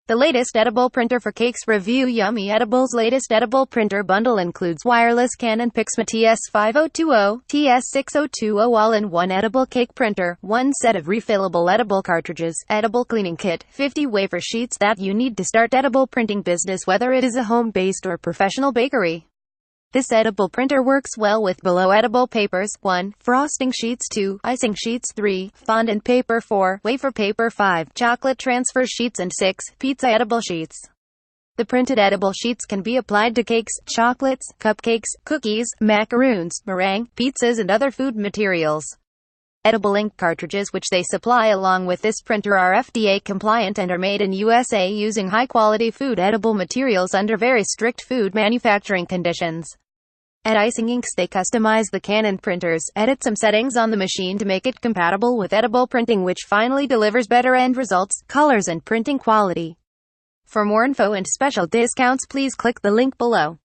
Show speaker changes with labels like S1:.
S1: The latest edible printer for cakes review. Yummy Edibles latest edible printer bundle includes Wireless Canon Pixma TS5020, TS6020 All-in-one edible cake printer, 1 set of refillable edible cartridges, edible cleaning kit, 50 wafer sheets that you need to start edible printing business whether it is a home-based or professional bakery. This edible printer works well with below edible papers: 1. Frosting sheets, 2. Icing sheets, 3. Fondant paper, 4. Wafer paper, 5. Chocolate transfer sheets, and 6. Pizza edible sheets. The printed edible sheets can be applied to cakes, chocolates, cupcakes, cookies, macaroons, meringue, pizzas, and other food materials. Edible ink cartridges which they supply along with this printer are FDA compliant and are made in USA using high-quality food edible materials under very strict food manufacturing conditions. At Icinginks they customize the Canon printers, edit some settings on the machine to make it compatible with edible printing, which finally delivers better end results, colors, and printing quality. For more info and special discounts, please click the link below.